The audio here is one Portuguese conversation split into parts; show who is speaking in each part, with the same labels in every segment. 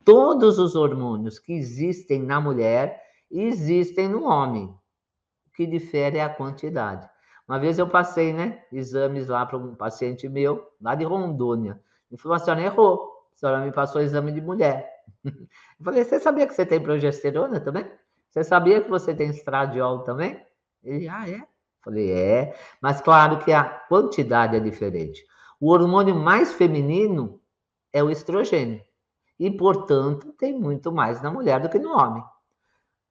Speaker 1: todos os hormônios que existem na mulher existem no homem. O que difere é a quantidade. Uma vez eu passei, né, exames lá para um paciente meu, lá de Rondônia. Ele falou, a senhora errou. A senhora me passou exame de mulher. Eu falei, você sabia que você tem progesterona também? Você sabia que você tem estradiol também? Ele, é? Falei, mas claro que a quantidade é diferente. O hormônio mais feminino é o estrogênio. E, portanto, tem muito mais na mulher do que no homem.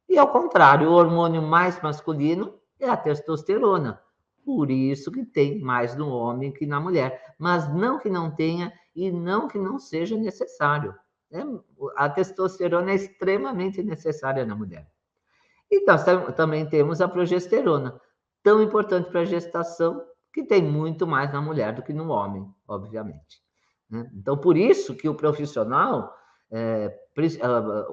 Speaker 1: E, ao contrário, o hormônio mais masculino é a testosterona. Por isso que tem mais no homem que na mulher. Mas não que não tenha e não que não seja necessário. A testosterona é extremamente necessária na mulher. E nós também temos a progesterona, tão importante para a gestação, que tem muito mais na mulher do que no homem, obviamente. Então, por isso que o profissional,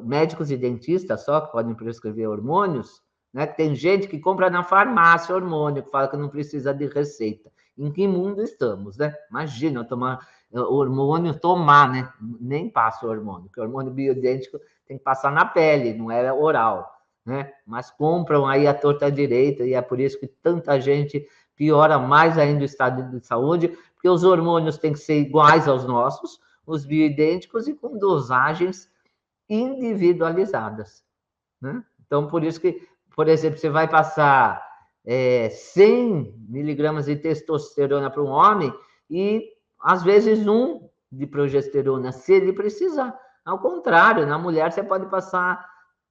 Speaker 1: médicos e dentistas só que podem prescrever hormônios, né? Tem gente que compra na farmácia hormônio, que fala que não precisa de receita. Em que mundo estamos, né? Imagina tomar hormônio, né? Nem passa o hormônio, porque o hormônio bioidêntico tem que passar na pele, não é oral, né? Mas compram aí a torta direita, e é por isso que tanta gente piora mais ainda o estado de saúde, porque os hormônios têm que ser iguais aos nossos, os bioidênticos, e com dosagens individualizadas, né? Então, por isso que, por exemplo, você vai passar 100 miligramas de testosterona para um homem e, às vezes, 1 de progesterona, se ele precisar. Ao contrário, na mulher você pode passar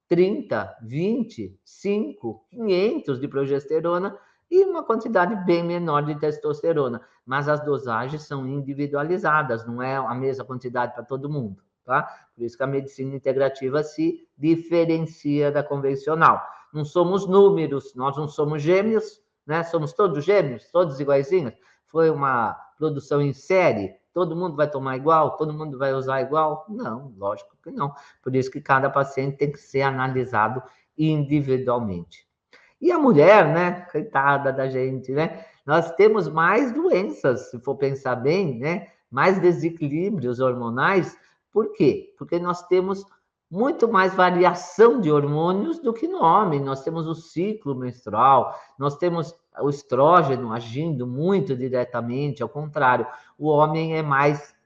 Speaker 1: 30, 20, 5, 500 de progesterona e uma quantidade bem menor de testosterona. Mas as dosagens são individualizadas, não é a mesma quantidade para todo mundo, tá? Por isso que a medicina integrativa se diferencia da convencional. Não somos números, nós não somos gêmeos, né? Somos todos gêmeos, todos iguaizinhos. Foi uma produção em série, todo mundo vai tomar igual, todo mundo vai usar igual? Não, lógico que não. Por isso que cada paciente tem que ser analisado individualmente. E a mulher, né? Coitada da gente, né? Nós temos mais doenças, se for pensar bem, né? Mais desequilíbrios hormonais. Por quê? Porque nós temos muito mais variação de hormônios do que no homem. Nós temos o ciclo menstrual, nós temos o estrógeno agindo muito diretamente, ao contrário, o homem é mais,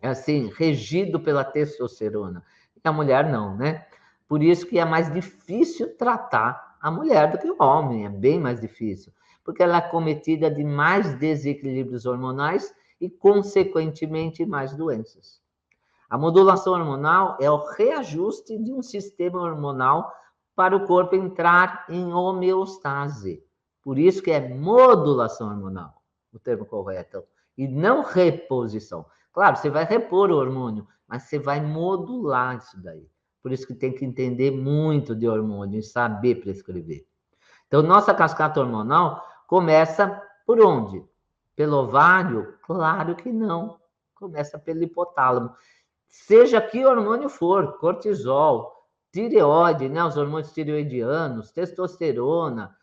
Speaker 1: assim, regido pela testosterona. E a mulher não, né? Por isso que é mais difícil tratar a mulher do que o homem, é bem mais difícil, porque ela é cometida de mais desequilíbrios hormonais e, consequentemente, mais doenças. A modulação hormonal é o reajuste de um sistema hormonal para o corpo entrar em homeostase. Por isso que é modulação hormonal, o termo correto, e não reposição. Claro, você vai repor o hormônio, mas você vai modular isso daí. Por isso que tem que entender muito de hormônio e saber prescrever. Então, nossa cascata hormonal começa por onde? Pelo ovário? Claro que não. Começa pelo hipotálamo. Seja que hormônio for, cortisol, tireoide, né? Os hormônios tireoidianos, testosterona,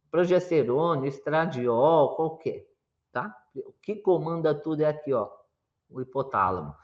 Speaker 1: progesterona, estradiol, qualquer, tá? O que comanda tudo é aqui, ó, o hipotálamo.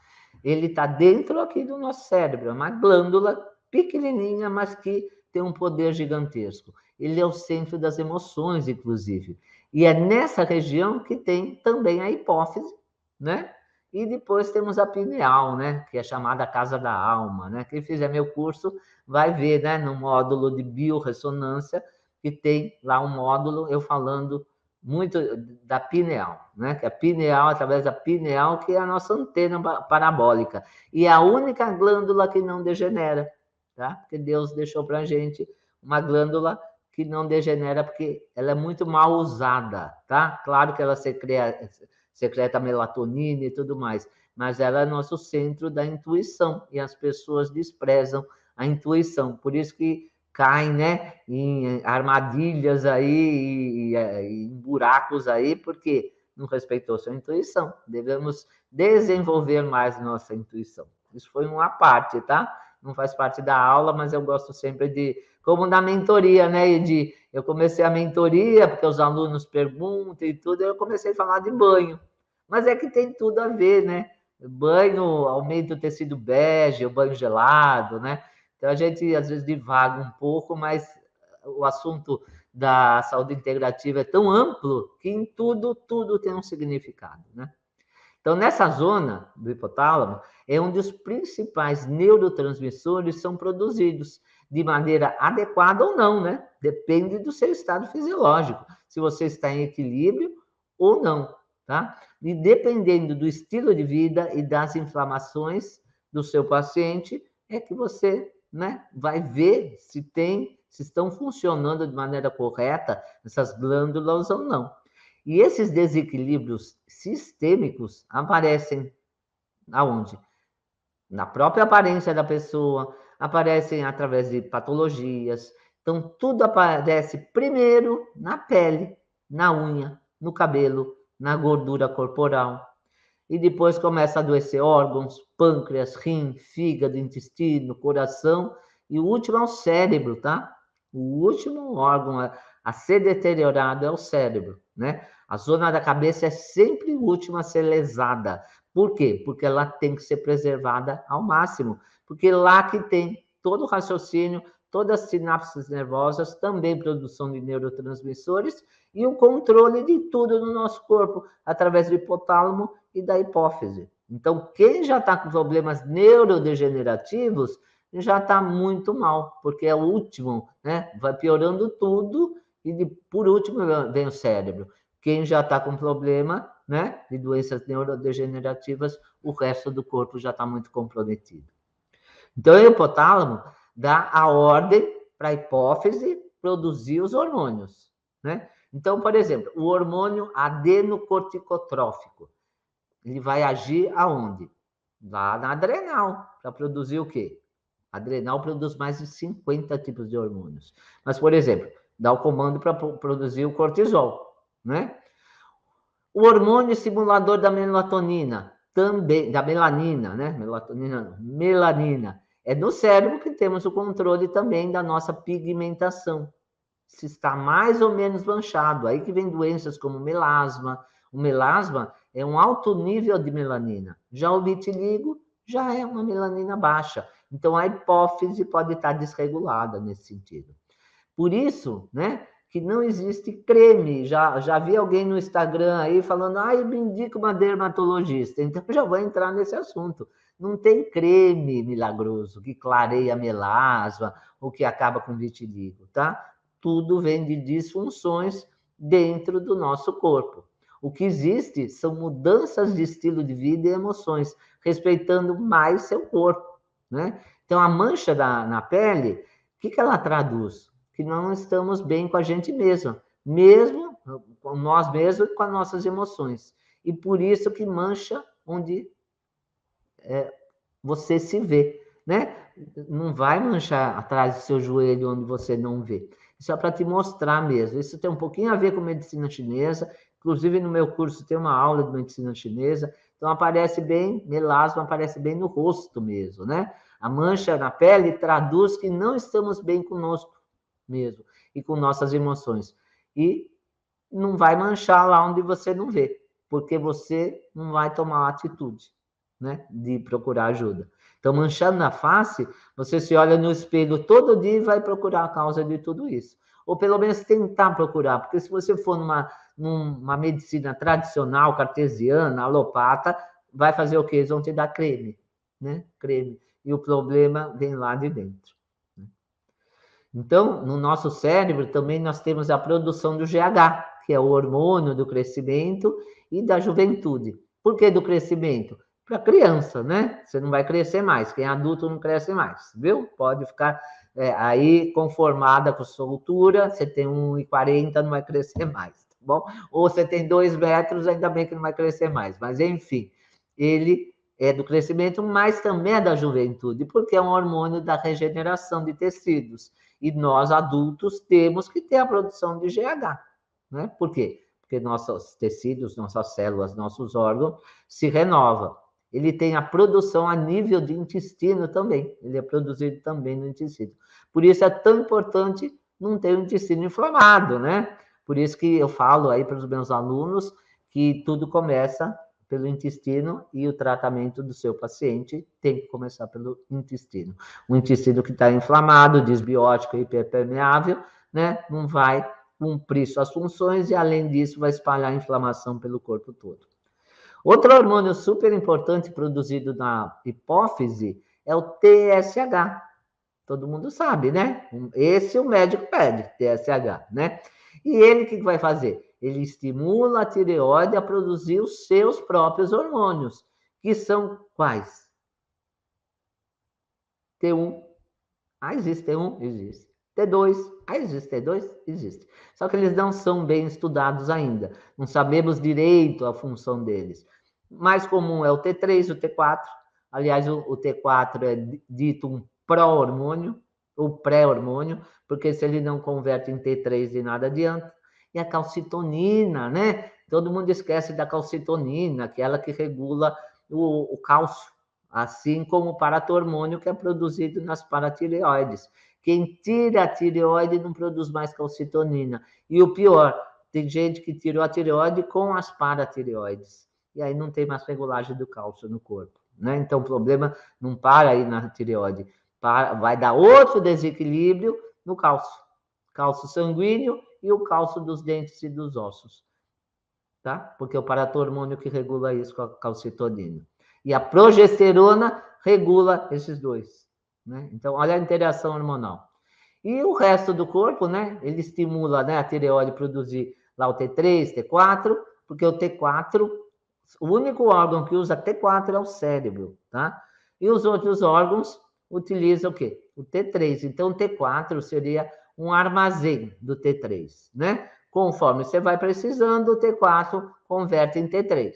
Speaker 1: Ele está dentro aqui do nosso cérebro, é uma glândula pequenininha, mas que tem um poder gigantesco. Ele é o centro das emoções, inclusive. E é nessa região que tem também a hipófise, né? E depois temos a pineal, né? Que é chamada Casa da Alma, né? Quem fizer meu curso vai ver, né? No módulo de biorressonância, que tem lá um módulo eu falando muito da pineal, né? Que a pineal, através da pineal, que é a nossa antena parabólica. E é a única glândula que não degenera, tá? Porque Deus deixou para a gente uma glândula que não degenera, porque ela é muito mal usada, tá? Claro que ela secreta melatonina e tudo mais, mas ela é nosso centro da intuição, e as pessoas desprezam a intuição. Por isso que caem, né, em armadilhas aí, em buracos aí, porque não respeitou sua intuição. Devemos desenvolver mais nossa intuição. Isso foi uma parte, tá? Não faz parte da aula, mas eu gosto sempre de, como na mentoria, né, Edi? Eu comecei a mentoria, porque os alunos perguntam e tudo, eu comecei a falar de banho. Mas é que tem tudo a ver, né? banho aumenta o tecido bege, o banho gelado, né? Então a gente às vezes divaga um pouco, mas o assunto da saúde integrativa é tão amplo que em tudo tem um significado, né? Então, nessa zona do hipotálamo, é onde os principais neurotransmissores são produzidos de maneira adequada ou não, né? Depende do seu estado fisiológico, se você está em equilíbrio ou não, tá? E dependendo do estilo de vida e das inflamações do seu paciente, é que você, né, vai ver se estão funcionando de maneira correta essas glândulas ou não. E esses desequilíbrios sistêmicos aparecem aonde? Na própria aparência da pessoa, aparecem através de patologias. Então, tudo aparece primeiro na pele, na unha, no cabelo, na gordura corporal. E depois começa a adoecer órgãos, pâncreas, rim, fígado, intestino, coração. E o último é o cérebro, tá? O último órgão a ser deteriorado é o cérebro, né? A zona da cabeça é sempre a última a ser lesada. Por quê? Porque ela tem que ser preservada ao máximo. Porque lá que tem todo o raciocínio, todas as sinapses nervosas, também produção de neurotransmissores e o controle de tudo no nosso corpo, através do hipotálamo e da hipófise. Então, quem já está com problemas neurodegenerativos já está muito mal, porque é o último, né? Vai piorando tudo e, por último, vem o cérebro. Quem já está com problema, né, de doenças neurodegenerativas, o resto do corpo já está muito comprometido. Então, o hipotálamo dá a ordem para a hipófise produzir os hormônios, né? Então, por exemplo, o hormônio adenocorticotrófico, ele vai agir aonde? Lá na adrenal, para produzir o quê? A adrenal produz mais de 50 tipos de hormônios. Mas, por exemplo, dá o comando para produzir o cortisol, né? O hormônio estimulador da melatonina, também, da melanina, né? Melanina. É no cérebro que temos o controle também da nossa pigmentação. Se está mais ou menos manchado, aí que vem doenças como melasma. O melasma é um alto nível de melanina. Já o vitiligo já é uma melanina baixa. Então, a hipófise pode estar desregulada nesse sentido. Por isso, né, que não existe creme. Já vi alguém no Instagram aí falando, eu me indico uma dermatologista. Então, já vou entrar nesse assunto. Não tem creme milagroso que clareia melasma ou que acaba com vitiligo, tá? Tudo vem de disfunções dentro do nosso corpo. O que existe são mudanças de estilo de vida e emoções, respeitando mais seu corpo, né? Então, a mancha na pele, o que ela traduz? Que não estamos bem com a gente mesmo com nós mesmos e com as nossas emoções. E por isso que mancha onde você se vê, né? Não vai manchar atrás do seu joelho onde você não vê. Isso é para te mostrar mesmo. Isso tem um pouquinho a ver com medicina chinesa. Inclusive, no meu curso tem uma aula de medicina chinesa. Então, aparece bem, melasma aparece bem no rosto mesmo, né? A mancha na pele traduz que não estamos bem conosco mesmo e com nossas emoções. E não vai manchar lá onde você não vê, porque você não vai tomar atitude, né, de procurar ajuda. Então, manchando na face, você se olha no espelho todo dia e vai procurar a causa de tudo isso. Ou pelo menos tentar procurar, porque se você for numa medicina tradicional, cartesiana, alopata, vai fazer o quê? Eles vão te dar creme, né? Creme. E o problema vem lá de dentro. Então, no nosso cérebro também nós temos a produção do GH, que é o hormônio do crescimento e da juventude. Por que do crescimento? Para criança, né? Você não vai crescer mais. Quem é adulto não cresce mais, viu? Pode ficar aí conformada com sua altura. Você tem 1,40, não vai crescer mais, tá bom? Ou você tem 2 metros, ainda bem que não vai crescer mais. Mas, enfim, ele é do crescimento, mas também é da juventude, porque é um hormônio da regeneração de tecidos. E nós, adultos, temos que ter a produção de GH. Né? Por quê? Porque nossos tecidos, nossas células, nossos órgãos se renovam. Ele tem a produção a nível de intestino também. Ele é produzido também no intestino. Por isso é tão importante não ter o intestino inflamado, né? Por isso que eu falo aí para os meus alunos que tudo começa pelo intestino e o tratamento do seu paciente tem que começar pelo intestino. O intestino que está inflamado, desbiótico e hiperpermeável, né, não vai cumprir suas funções e, além disso, vai espalhar a inflamação pelo corpo todo. Outro hormônio super importante produzido na hipófise é o TSH. Todo mundo sabe, né? Esse o médico pede, TSH, né? E ele o que vai fazer? Ele estimula a tireoide a produzir os seus próprios hormônios, que são quais? T1. Ah, existe T1? Existe. T2. Ah, existe T2? Existe. Só que eles não são bem estudados ainda. Não sabemos direito a função deles. Mais comum é o T3, o T4. Aliás, o T4 é dito um pró-hormônio, ou pré-hormônio, porque se ele não converte em T3 de nada adianta. E a calcitonina, né? Todo mundo esquece da calcitonina, aquela que regula o cálcio, assim como o paratormônio que é produzido nas paratireoides. Quem tira a tireoide não produz mais calcitonina. E o pior, tem gente que tirou a tireoide com as paratireoides. E aí não tem mais regulagem do cálcio no corpo, né? Então o problema não para aí na tireoide, vai dar outro desequilíbrio no cálcio. Cálcio sanguíneo e o cálcio dos dentes e dos ossos, tá? Porque é o paratormônio que regula isso com a calcitonina. E a progesterona regula esses dois, né? Então, olha a interação hormonal. E o resto do corpo, né? Ele estimula, né, a tireoide a produzir lá o T3, T4, porque o T4, o único órgão que usa T4 é o cérebro, tá? E os outros órgãos utilizam o quê? O T3. Então, o T4 seria um armazém do T3, né? Conforme você vai precisando, o T4 converte em T3.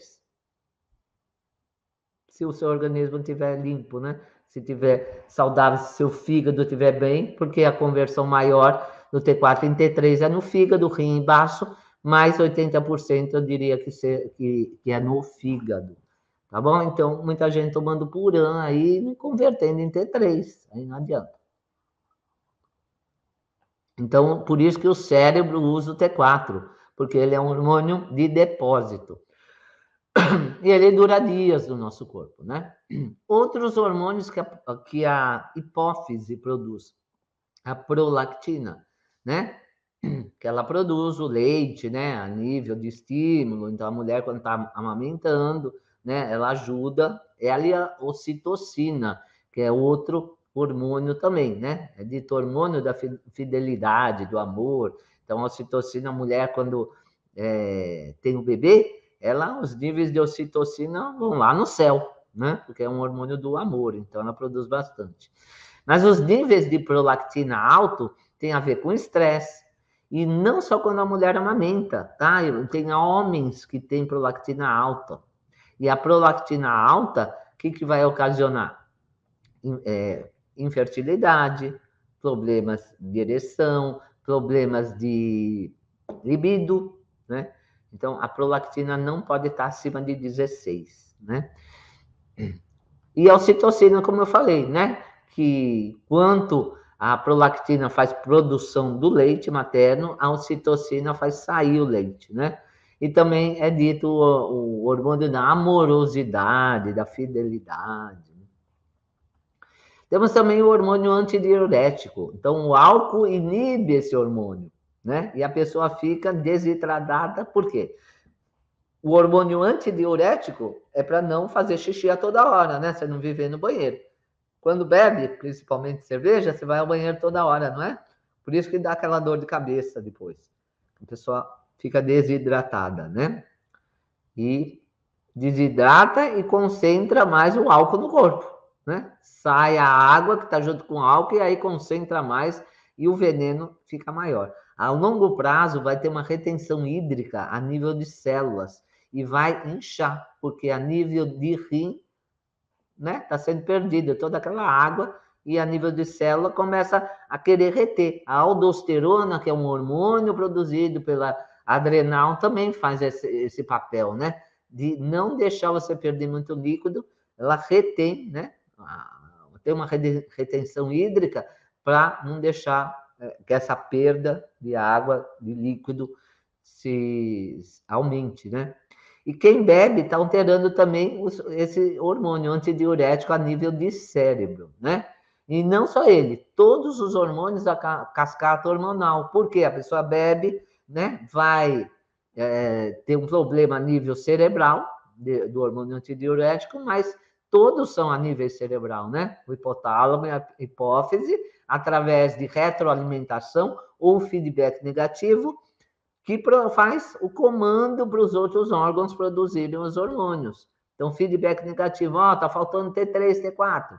Speaker 1: Se o seu organismo estiver limpo, né? Se estiver saudável, se seu fígado estiver bem, porque a conversão maior do T4 em T3 é no fígado, rim embaixo, mais 80% eu diria que é no fígado. Tá bom? Então, muita gente tomando Puran aí e convertendo em T3. Aí não adianta. Então, por isso que o cérebro usa o T4, porque ele é um hormônio de depósito. E ele dura dias no nosso corpo, né? Outros hormônios que a hipófise produz, a prolactina, né? Que ela produz o leite, né? A nível de estímulo. Então, a mulher, quando está amamentando, né? Ela ajuda. Ela e a ocitocina, que é outro hormônio também, né? É dito hormônio da fidelidade, do amor. Então, a ocitocina, a mulher, quando tem o bebê, os níveis de ocitocina vão lá no céu, né? Porque é um hormônio do amor, então ela produz bastante. Mas os níveis de prolactina alto tem a ver com estresse. E não só quando a mulher amamenta, tá? Tem homens que têm prolactina alta. E a prolactina alta, o que vai ocasionar? Infertilidade, problemas de ereção, problemas de libido, né? Então, a prolactina não pode estar acima de 16, né? E a ocitocina, como eu falei, né? Que quanto a prolactina faz produção do leite materno, a ocitocina faz sair o leite, né? E também é dito o hormônio da amorosidade, da fidelidade. Temos também o hormônio antidiurético. Então, o álcool inibe esse hormônio, né? E a pessoa fica desidratada, por quê? O hormônio antidiurético é para não fazer xixi a toda hora, né? Você não viver no banheiro. Quando bebe, principalmente cerveja, você vai ao banheiro toda hora, não é? Por isso que dá aquela dor de cabeça depois. A pessoa fica desidratada, né? E desidrata e concentra mais o álcool no corpo, né? Sai a água que está junto com o álcool e aí concentra mais e o veneno fica maior. A longo prazo vai ter uma retenção hídrica a nível de células e vai inchar, porque a nível de rim, né, está sendo perdida toda aquela água e a nível de célula começa a querer reter. A aldosterona, que é um hormônio produzido pela adrenal, também faz esse papel, né? De não deixar você perder muito líquido, ela retém, né? Tem uma retenção hídrica para não deixar que essa perda de água, de líquido, se aumente, né? E quem bebe está alterando também esse hormônio antidiurético a nível de cérebro, né? E não só ele, todos os hormônios da cascata hormonal. Porque a pessoa bebe, né? Vai ter um problema a nível cerebral, do hormônio antidiurético, mas todos são a nível cerebral, né? O hipotálamo e a hipófise, através de retroalimentação ou feedback negativo, que faz o comando para os outros órgãos produzirem os hormônios. Então, feedback negativo, tá faltando T3, T4.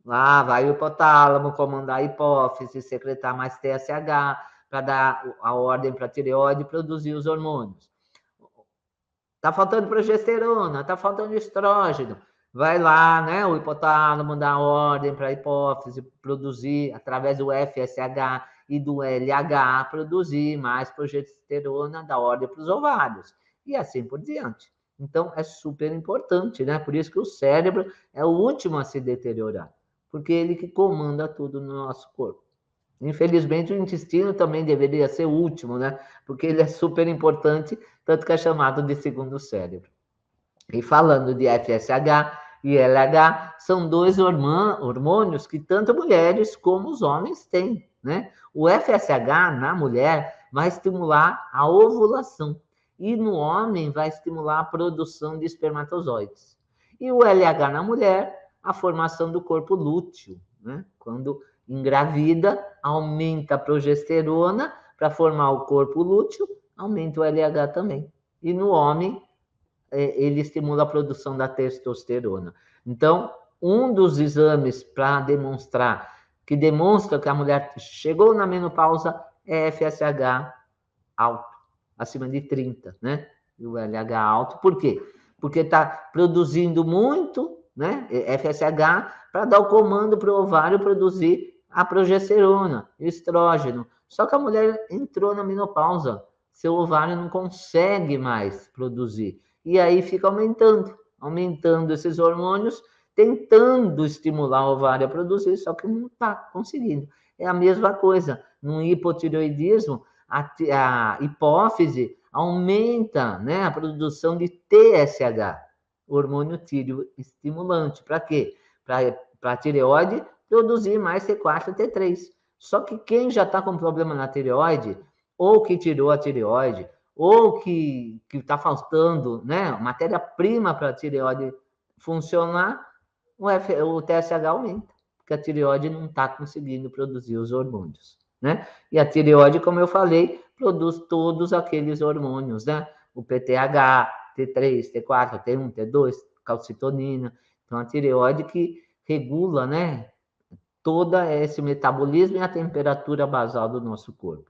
Speaker 1: Lá vai o hipotálamo comandar a hipófise, secretar mais TSH, para dar a ordem para a tireoide produzir os hormônios. Tá faltando progesterona, tá faltando estrógeno. Vai lá, né, o hipotálamo dá ordem para a hipófise produzir, através do FSH e do LH, produzir mais progesterona, dá ordem para os ovários. E assim por diante. Então, é super importante, né? Por isso que o cérebro é o último a se deteriorar, porque ele que comanda tudo no nosso corpo. Infelizmente, o intestino também deveria ser o último, né? Porque ele é super importante, tanto que é chamado de segundo cérebro. E falando de FSH e LH, são dois hormônios que tanto mulheres como os homens têm, né? O FSH na mulher vai estimular a ovulação e no homem vai estimular a produção de espermatozoides. E o LH na mulher, a formação do corpo lúteo, né? Quando engravida, aumenta a progesterona para formar o corpo lúteo, aumenta o LH também. E no homem, ele estimula a produção da testosterona. Então, um dos exames para demonstrar, que demonstra que a mulher chegou na menopausa, é FSH alto, acima de 30, né? E o LH alto, por quê? Porque está produzindo muito, né? FSH, para dar o comando para o ovário produzir a progesterona, o estrógeno. Só que a mulher entrou na menopausa, seu ovário não consegue mais produzir. E aí fica aumentando esses hormônios, tentando estimular o ovário a produzir, só que não está conseguindo. É a mesma coisa, no hipotireoidismo, a hipófise aumenta, né, a produção de TSH, hormônio tireoestimulante. Para quê? Para a tireoide produzir mais T4 e T3. Só que quem já está com problema na tireoide, ou que tirou a tireoide, ou que está faltando, né, matéria-prima para a tireoide funcionar, o TSH aumenta, porque a tireoide não está conseguindo produzir os hormônios, né? E a tireoide, como eu falei, produz todos aqueles hormônios, né? O PTH, T3, T4, T1, T2, calcitonina. Então, a tireoide que regula, né, todo esse metabolismo e a temperatura basal do nosso corpo.